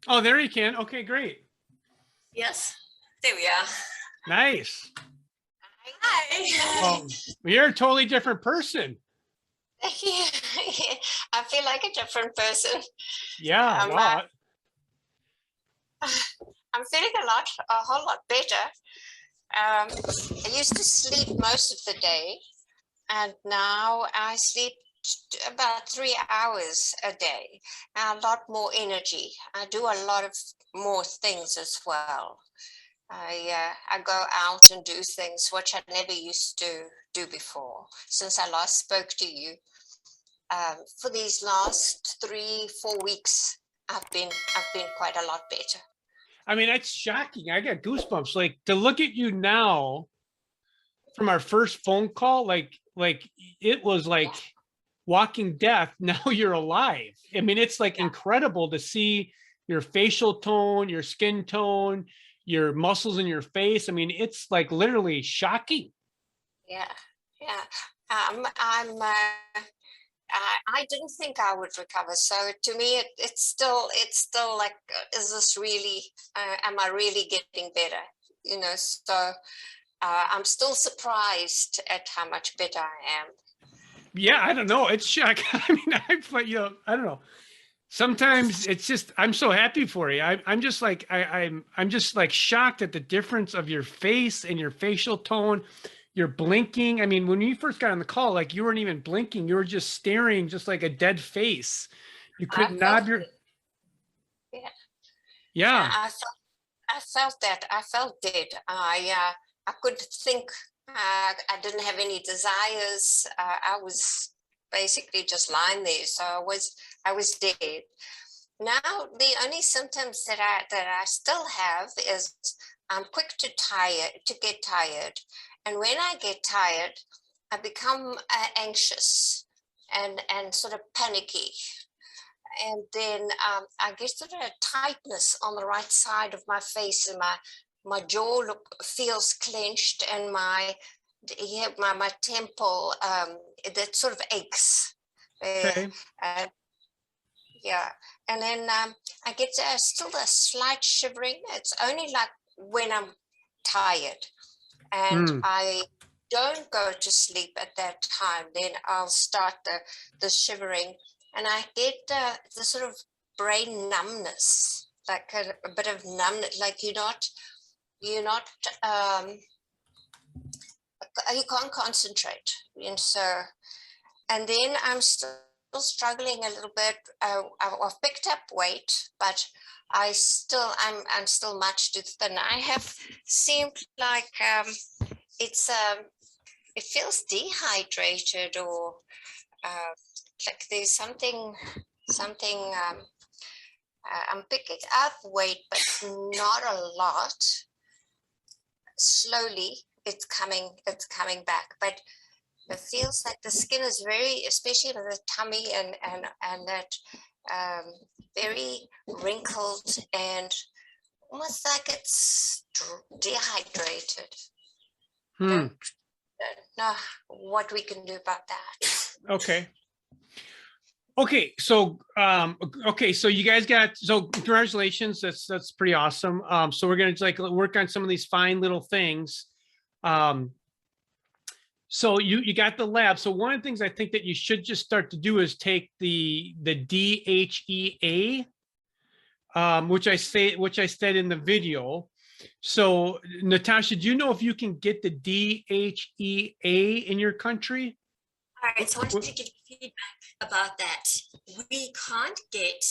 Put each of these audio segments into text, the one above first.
Oh, there you can. Okay, great. Yes, there we are. Nice. Hi. Well, you're a totally different person. I feel like a different person. Yeah. Wow. I'm feeling a whole lot better. I used to sleep most of the day, and now I sleep about 3 hours a day. A lot more energy. I do a lot of more things as well. I go out and do things which I never used to do before since I last spoke to you. For these last 3-4 weeks, I've been quite a lot better. I mean, that's shocking. I got goosebumps. Like to look at you now from our first phone call, like it was like walking death. Now you're alive. I mean, it's like incredible to see your facial tone, your skin tone, your muscles in your face. I mean, it's like literally shocking. Yeah. I didn't think I would recover. So to me, it's still like, is this really, am I really getting better? You know, so I'm still surprised at how much better I am. Yeah, I don't know. It's shocking. I mean, I don't know. Sometimes it's just, I'm so happy for you. I'm just like, I'm just like shocked at the difference of your face and your facial tone. You're blinking. I mean, when you first got on the call, like you weren't even blinking. You were just staring, just like a dead face. You couldn't nod your. Yeah. Yeah. I felt that. I felt dead. I couldn't think. I didn't have any desires. I was basically just lying there. So I was dead. Now the only symptoms that I still have is I'm quick to get tired, and when I get tired, I become anxious and sort of panicky, and then I get sort of a tightness on the right side of my face, and my jaw feels clenched, and my temple that sort of aches. Okay. Yeah, and then I get still a slight shivering. It's only like when I'm tired, and I don't go to sleep at that time. Then I'll start the shivering, and I get the sort of brain numbness, like a bit of numbness, like you're not you can't concentrate, and so, and then I'm still struggling a little bit. I've picked up weight, but I'm still much too thin. I have seemed like it feels dehydrated, or like there's something. I'm picking up weight, but not a lot. Slowly, it's coming back, but it feels like the skin is very, especially the tummy and that very wrinkled and almost like it's dehydrated. Don't know what we can do about that. Okay, so so you guys congratulations. That's pretty awesome. So we're gonna like work on some of these fine little things. So you got the lab. So one of the things I think that you should just start to do is take the DHEA, which I said in the video. So Natasha, do you know if you can get the DHEA in your country? All right, so I wanted to give feedback about that. We can't get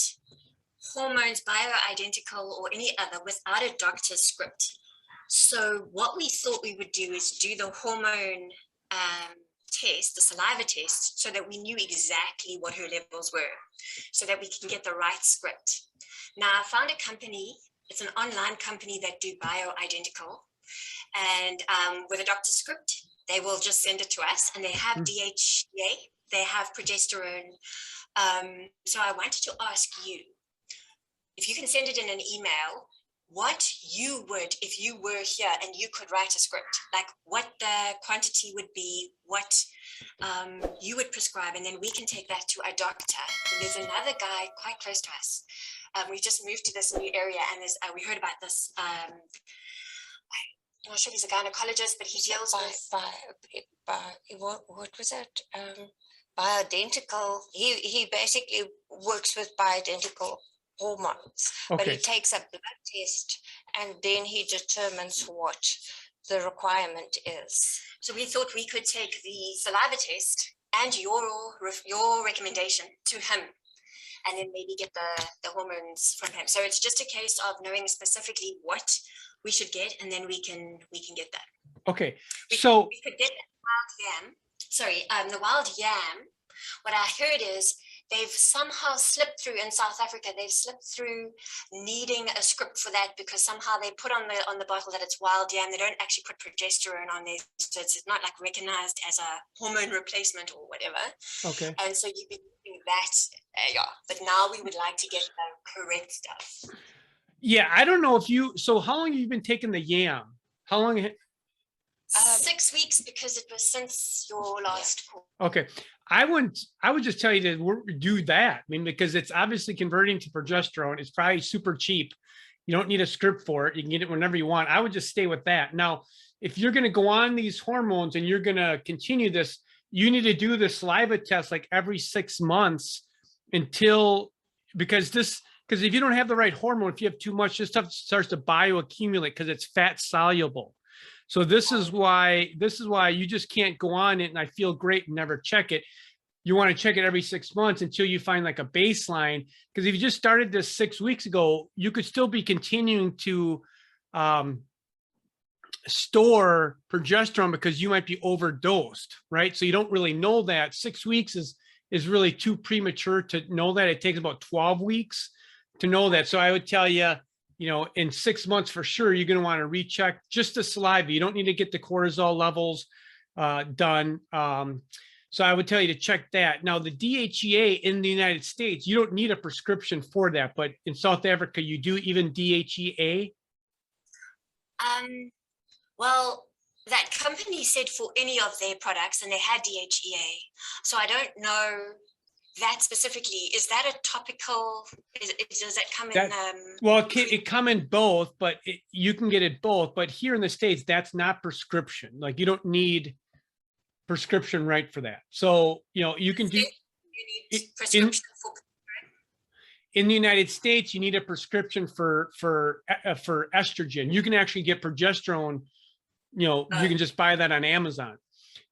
hormones bioidentical or any other without a doctor's script. So what we thought we would do is do the hormone test, the saliva test, so that we knew exactly what her levels were, so that we can get the right script. Now, I found a company, it's an online company that do bioidentical, and with a doctor's script, they will just send it to us, and they have DHEA, they have progesterone. So I wanted to ask you, if you can send it in an email, what you would, if you were here and you could write a script, like what the quantity would be, what you would prescribe, and then we can take that to a doctor. And there's another guy quite close to us. We just moved to this new area, and we heard about this. I'm not sure if he's a gynecologist, but he deals with what was that? Bioidentical. He basically works with bioidentical hormones, but he Okay. takes a blood test and then he determines what the requirement is. So we thought we could take the saliva test and your recommendation to him, and then maybe get the hormones from him. So it's just a case of knowing specifically what we should get, and then we can get that. Okay. We So could get wild yam. Sorry, the wild yam. What I heard is they've somehow slipped through in South Africa. They've slipped through needing a script for that, because somehow they put on the bottle that it's wild yam. They don't actually put progesterone on there, so it's not like recognized as a hormone replacement or whatever. okay. And so you've been using that, but now we would like to get the correct stuff. Yeah, I don't know if you. So how long have you been taking the yam? How long? 6 weeks, because it was since your last call. Okay. I would just tell you to do that. I mean, because it's obviously converting to progesterone. It's probably super cheap. You don't need a script for it. You can get it whenever you want. I would just stay with that. Now, if you're going to go on these hormones and you're going to continue this, you need to do the saliva test like every 6 months because if you don't have the right hormone, if you have too much, this stuff starts to bioaccumulate because it's fat soluble. So this is why you just can't go on it and I feel great and never check it. You want to check it every 6 months until you find like a baseline. Because if you just started this 6 weeks ago, you could still be continuing to store progesterone because you might be overdosed, right? So you don't really know that. 6 weeks is really too premature to know that. It takes about 12 weeks to know that. So I would tell you, in 6 months for sure, you're going to want to recheck just the saliva. You don't need to get the cortisol levels done. So I would tell you to check that. Now, the DHEA in the United States, you don't need a prescription for that, but in South Africa, you do, even DHEA. Well, that company said for any of their products, and they had DHEA. So I don't know that specifically. Is that a topical? Does that come in? Well, it come in both, but you can get it both. But here in the States, that's not prescription. Like you don't need prescription right for that. So you can do. You need prescription for. In the United States, you need a prescription for estrogen. You can actually get progesterone. You can just buy that on Amazon.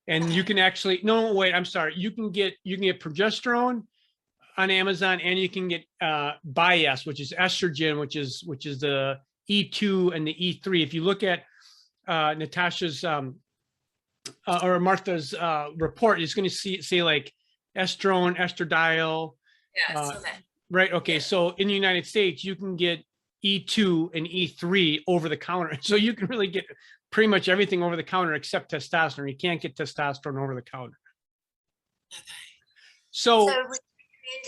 And you can actually, no, wait, I'm sorry. You can get progesterone on Amazon, and you can get 𝗵𝗶, which is estrogen, which is the E2 and the E3. If you look at Natasha's or Martha's report, it's going to say like estrone, estradiol. Yeah, right. Okay. So in the United States, you can get E2 and E3 over the counter. So you can really get pretty much everything over the counter except testosterone. You can't get testosterone over the counter. Okay. So would you recommend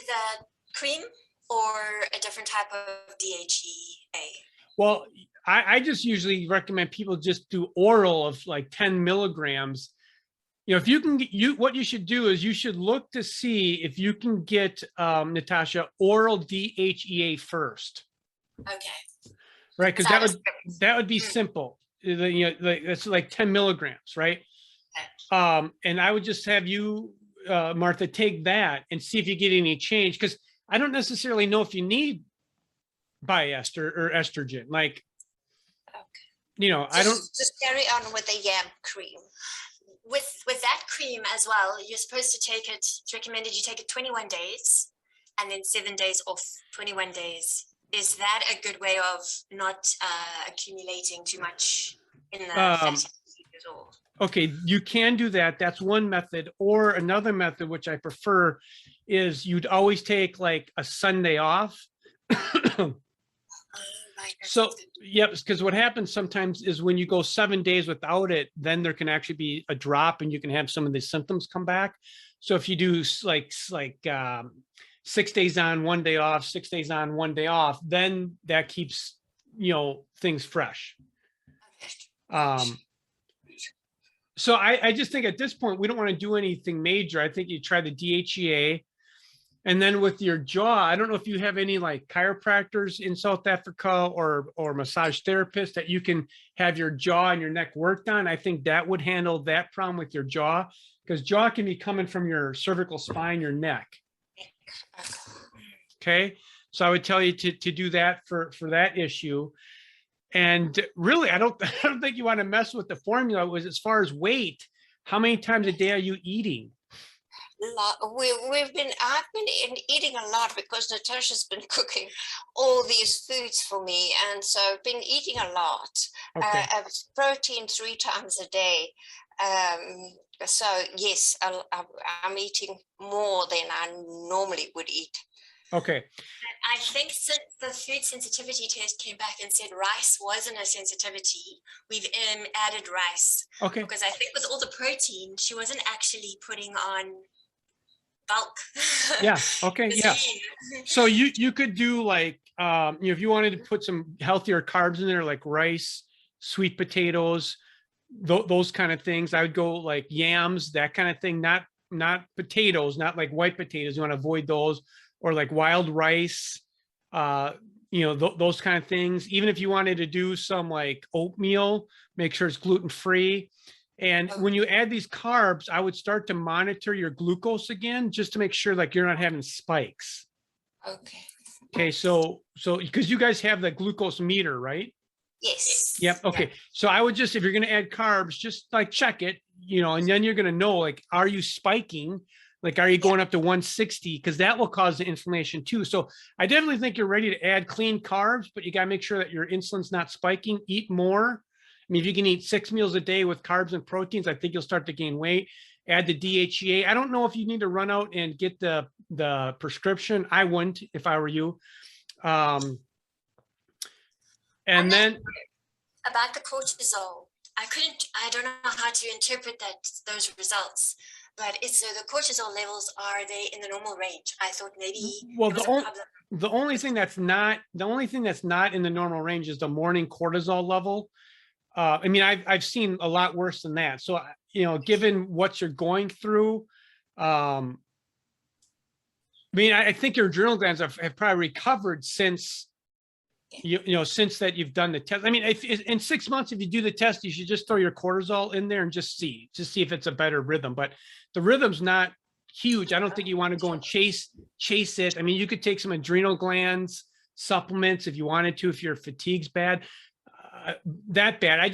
the cream or a different type of DHEA? Well, I just usually recommend people just do oral of like 10 milligrams. If you can get, what you should do is you should look to see if you can get, Natasha, oral DHEA first. Okay. Right, because that would be simple. It's like 10 milligrams, right? Okay. And I would just have you, Martha, take that and see if you get any change, because I don't necessarily know if you need 𝗵𝗶 or estrogen. Like, okay. I don't. Just carry on with the yam cream. With that cream as well, you're supposed to take it. It's recommended you take it 21 days, and then 7 days off. 21 days. Is that a good way of not accumulating too much in the fatty acids at all? Okay, you can do that. That's one method. Or another method, which I prefer, is you'd always take like a Sunday off. So, yep, because what happens sometimes is when you go 7 days without it, then there can actually be a drop and you can have some of the symptoms come back. So if you do like 6 days on, 1 day off, 6 days on, 1 day off, then that keeps, things fresh. So I just think at this point, we don't want to do anything major. I think you try the DHEA. And then with your jaw, I don't know if you have any like chiropractors in South Africa or massage therapists that you can have your jaw and your neck worked on. I think that would handle that problem with your jaw, because jaw can be coming from your cervical spine, your neck. Okay. So I would tell you to do that for that issue. And really, I don't think you want to mess with the formula. Was as far as weight, how many times a day are you eating? I've been eating a lot because Natasha's been cooking all these foods for me, and so I've been eating a lot. Okay. Protein 3 times a day. So yes, I'm eating more than I normally would eat. Okay. I think since the food sensitivity test came back and said rice wasn't a sensitivity, we've added rice. Okay. Because I think with all the protein, she wasn't actually putting on bulk. Yeah. Okay. Yeah. So you could do like, if you wanted to put some healthier carbs in there, like rice, sweet potatoes, those kind of things. I would go like yams, that kind of thing, not potatoes, not like white potatoes. You want to avoid those, or like wild rice, those kind of things. Even if you wanted to do some like oatmeal, make sure it's gluten-free. And when you add these carbs, I would start to monitor your glucose again, just to make sure like you're not having spikes. Okay. Okay. So because you guys have the glucose meter, right? Yes. Yep. Okay. So I would just, if you're going to add carbs, just like check it, and then you're going to know, like, are you spiking? Like, are you going up to 160? Because that will cause the inflammation too. So I definitely think you're ready to add clean carbs, but you got to make sure that your insulin's not spiking. Eat more. I mean, if you can eat 6 meals a day with carbs and proteins, I think you'll start to gain weight. Add the DHEA. I don't know if you need to run out and get the prescription. I wouldn't if I were you. And then about the cortisol, I don't know how to interpret those results. But so the cortisol levels, are they in the normal range? I thought maybe the only thing that's not in the normal range is the morning cortisol level. I mean, I've seen a lot worse than that. So, given what you're going through, I mean, I think your adrenal glands have probably recovered since, since that you've done the test. I mean, if in 6 months, if you do the test, you should just throw your cortisol in there and just see if it's a better rhythm. But the rhythm's not huge. I don't think you want to go and chase it. I mean, you could take some adrenal glands supplements if you wanted to, if your fatigue's bad, that bad. I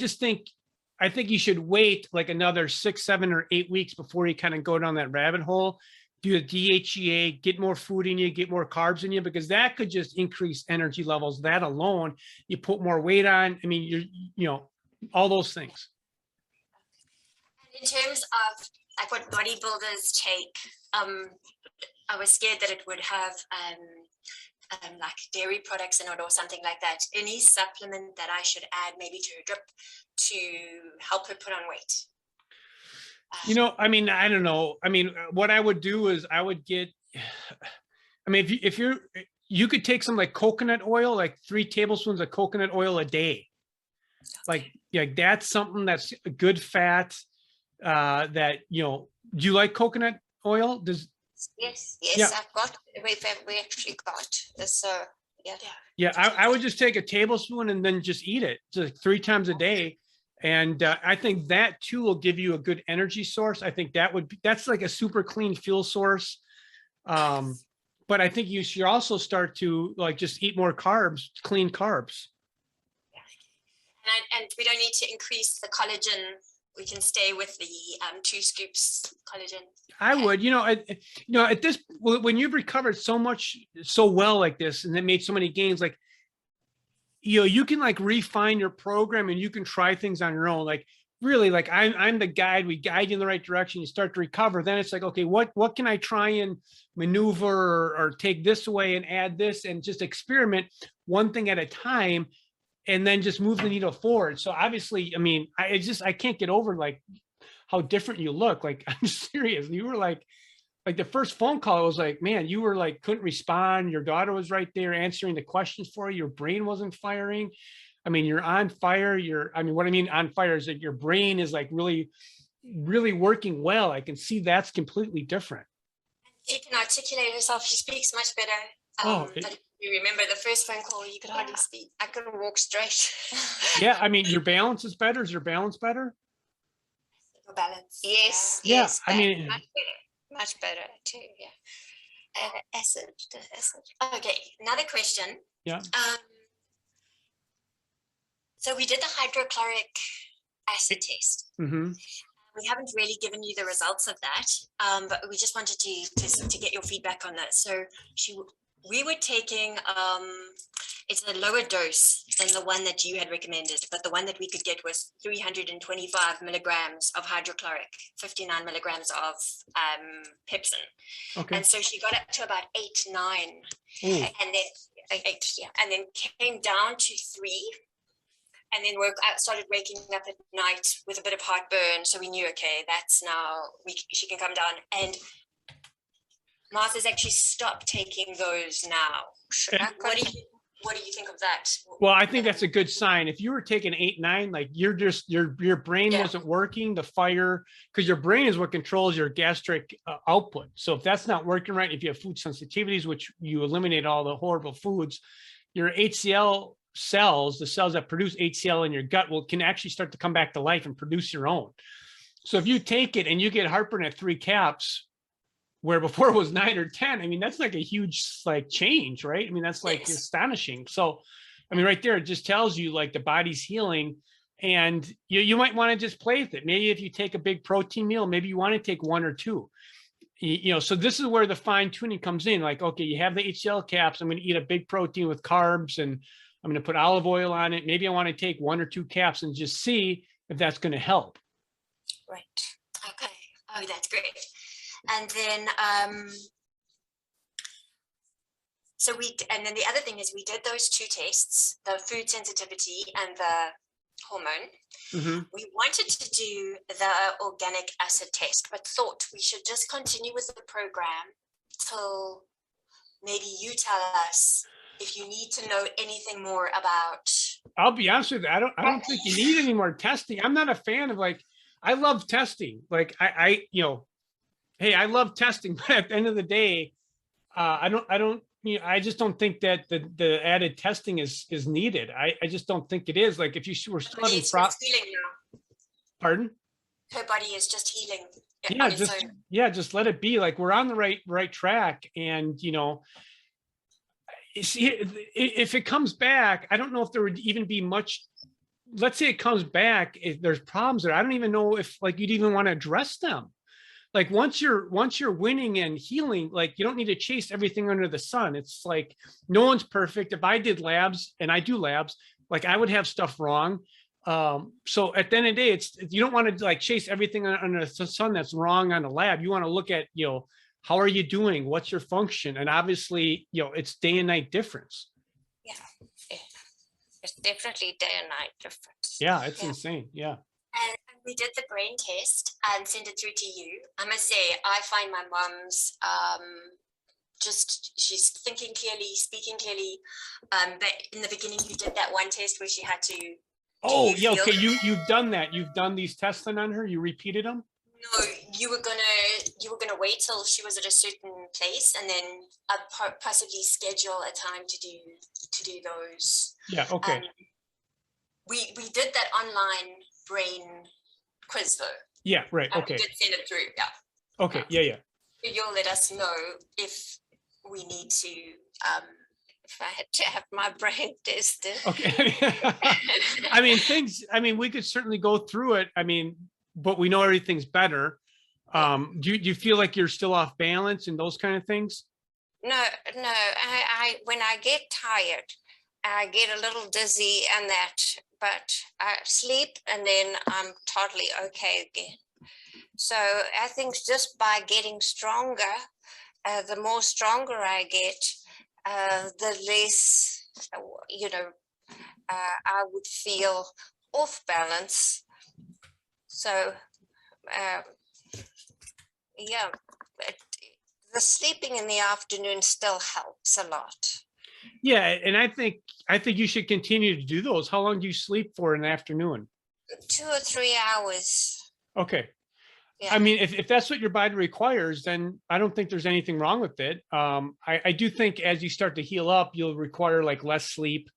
think you should wait like another 6, 7, or 8 weeks before you kind of go down that rabbit hole. Do a DHEA, get more food in you, get more carbs in you, because that could just increase energy levels. That alone, you put more weight on. I mean, all those things. In terms of like what bodybuilders take, I was scared that it would have like dairy products in it or something like that. Any supplement that I should add maybe to a drip to help her put on weight? I mean, I don't know. I mean, what I would do is I would get, I mean, if you could take some like coconut oil, like 3 tablespoons of coconut oil a day. Like that's something that's a good fat, that, do you like coconut oil? Yes, Yeah. I've got, we actually got this, yeah. Yeah, I would just take a tablespoon and then just eat it just 3 times a day. And I think that too will give you a good energy source. I think that's like a super clean fuel source. But I think you should also start to like just eat more carbs, clean carbs. And we don't need to increase the collagen. We can stay with the 2 scoops collagen. I would, at this, when you've recovered so well like this, and then made so many gains, like, you can like refine your program and you can try things on your own. Like really, like I'm the guide. We guide you in the right direction. You start to recover. Then it's like, okay, what can I try and maneuver or take this away and add this, and just experiment one thing at a time, and then just move the needle forward. So obviously, I mean, I can't get over like how different you look. Like, I'm serious. You were like the first phone call, I was like, man, you were like, couldn't respond. Your daughter was right there answering the questions for you. Your brain wasn't firing. I mean, you're on fire. What I mean on fire is that your brain is like really really working well, I can see that's completely different. She can articulate herself. She speaks much better. But you remember the first phone call, you could hardly speak. I couldn't walk straight. Yeah, I mean, your balance is better. Is your balance better? Balance. Yes, Yeah, yes. I mean, much better too. Yeah. Acid. Okay, another question. Yeah. So we did the hydrochloric acid test. Mm-hmm. We haven't really given you the results of that, but we just wanted to get your feedback on that. So we were taking, it's a lower dose than the one that you had recommended, but the one that we could get was 325 milligrams of hydrochloric, 59 milligrams of pepsin. Okay. And so she got up to about 8, 9, Ooh. and then 8, and then came down to 3. And then started waking up at night with a bit of heartburn. So we knew, okay, that's now, she can come down. And Martha's actually stopped taking those now. What do you think of that? Well, I think that's a good sign. If you were taking 8, 9, like you're just, your brain wasn't working, the fire, because your brain is what controls your gastric output. So if that's not working right, if you have food sensitivities, which you eliminate all the horrible foods, your HCl cells, the cells that produce HCl in your gut can actually start to come back to life and produce your own. So if you take it and you get heartburn at 3 caps, where before it was 9 or 10, I mean, that's like a huge like change, right? I mean, that's like astonishing. So, I mean, right there, it just tells you like the body's healing, and you might want to just play with it. Maybe if you take a big protein meal, maybe you want to take 1 or 2. You know, so this is where the fine tuning comes in. Like, okay, you have the HCl caps. I'm going to eat a big protein with carbs, and I'm going to put olive oil on it. Maybe I want to take 1 or 2 caps and just see if that's going to help. Right. Okay. Oh, that's great. And then, and then the other thing is we did those 2 tests, the food sensitivity and the hormone. Mm-hmm. We wanted to do the organic acid test, but thought we should just continue with the program till maybe you tell us if you need to know anything more about. I'll be honest with you, I don't think you need any more testing. I'm not a fan of like, I love testing. Like I you know, hey, I love testing, but at the end of the day, I just don't think that the added testing is needed. I just don't think it is. Like if you were still having healing now. Pardon? Her body is just healing. Just let it be. Like we're on the right track, and you know, if it comes back, I don't know if there would even be much. Let's say it comes back, if there's problems there, I don't even know if like you'd even want to address them. Like once you're winning and healing, like you don't need to chase everything under the sun. It's like no one's perfect. If I did labs, and I do labs, like I would have stuff wrong. So at the end of the day, you don't want to like chase everything under the sun that's wrong on the lab. You want to look at, you know, how are you doing? What's your function? And obviously, you know, it's day and night difference. Yeah. It's definitely day and night difference. Yeah, it's insane. Yeah. And we did the brain test and sent it through to you. I must say, I find my mom's she's thinking clearly, speaking clearly. But in the beginning, you did that one test where she had to. Oh, yeah. Okay, you've done that. You've done these tests on her. You repeated them. No, you were gonna wait till she was at a certain place, and then possibly schedule a time to do those. Yeah. Okay. We did that online brain quiz though. Yeah. Right. Okay. We did send it through. Yeah. Okay. Yeah. You'll let us know if we need to. If I had to have my brain tested. Okay. I mean, we could certainly go through it. I mean, but we know everything's better. Do you feel like you're still off balance and those kind of things? No. I when I get tired, I get a little dizzy and that, but I sleep and then I'm totally okay again. So I think just by getting stronger, the more stronger I get, the less, you know, I would feel off balance. So, yeah, the sleeping in the afternoon still helps a lot. Yeah, and I think you should continue to do those. How long do you sleep for in the afternoon? 2 or 3 hours. Okay. Yeah. I mean, if that's what your body requires, then I don't think there's anything wrong with it. I do think as you start to heal up, you'll require like less sleep.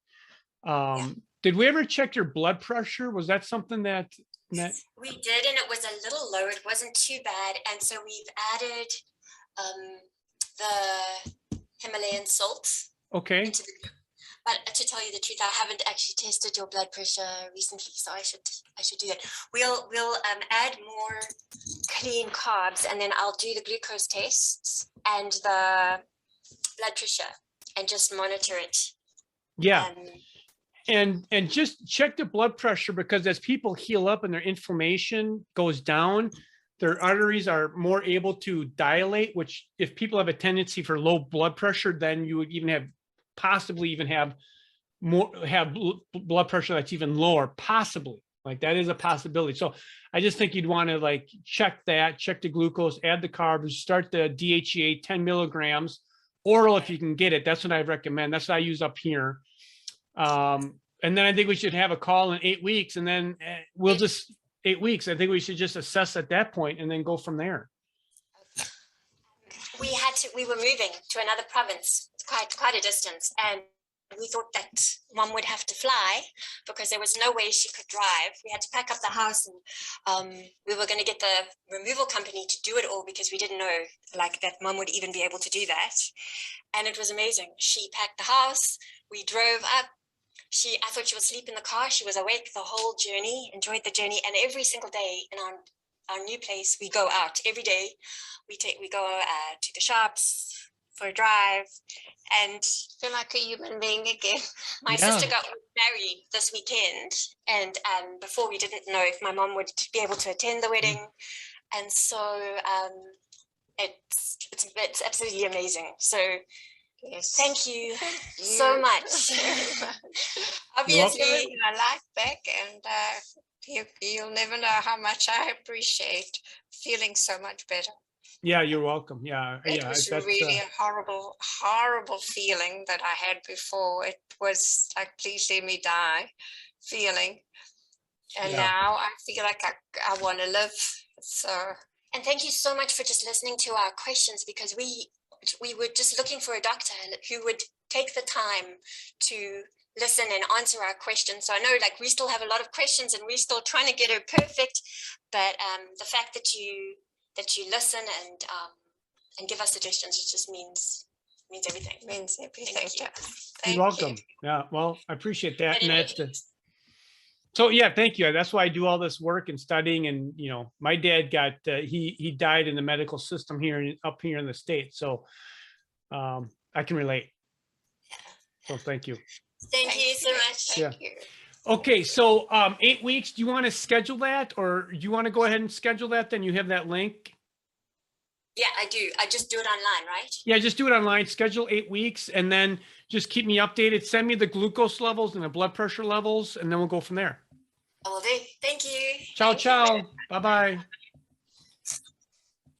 Did we ever check your blood pressure? Was that something that We did, and it was a little low. It wasn't too bad. And so we've added the Himalayan salts okay? into the, but to tell you the truth, I haven't actually tested your blood pressure recently, so I should do that. We'll add more clean carbs, and then I'll do the glucose tests and the blood pressure and just monitor it. Yeah. And just check the blood pressure, because as people heal up and their inflammation goes down, their arteries are more able to dilate, which if people have a tendency for low blood pressure, then you would even possibly have blood pressure that's even lower, possibly. Like that is a possibility. So I just think you'd want to like check the glucose, add the carbs, start the DHEA 10 milligrams oral if you can get it. That's what I recommend. That's what I use up here. And then I think we should have a call in 8 weeks, and then we'll just 8 weeks. I think we should just assess at that point and then go from there. We were moving to another province, quite a distance, and we thought that Mom would have to fly because there was no way she could drive. We had to pack up the house, and we were going to get the removal company to do it all because we didn't know like that Mom would even be able to do that. And it was amazing. She packed the house. We drove up. I thought she would sleep in the car. She was awake the whole journey, enjoyed the journey. And every single day in our new place, we go out. Every day we go to the shops for a drive and feel like a human being again. My sister got married this weekend, and before we didn't know if my mom would be able to attend the wedding. And so it's absolutely amazing. So yes, thank you so much. Obviously, a life back, and you'll never know how much I appreciate feeling so much better. Yeah, you're welcome. Yeah, it was really a horrible feeling that I had before. It was like, please let me die feeling. And now I feel like I want to live. So, and thank you so much for just listening to our questions, because we were just looking for a doctor who would take the time to listen and answer our questions. So I know like we still have a lot of questions and we're still trying to get her perfect, but the fact that you listen and give us suggestions, it just means everything. Means everything. You're welcome. Yeah, well, I appreciate that. And so yeah, thank you. That's why I do all this work and studying. And you know, my dad got he died in the medical system up here in the States, so I can relate. So thank you. Thank you so much. Thank you. Okay, so 8 weeks, do you want to schedule that, or do you want to go ahead and schedule that? Then you have that link. Yeah, I do. I just do it online, right? Yeah, just do it online. Schedule 8 weeks, and then just keep me updated. Send me the glucose levels and the blood pressure levels, and then we'll go from there. I will do. Thank you. Ciao, ciao. Bye-bye.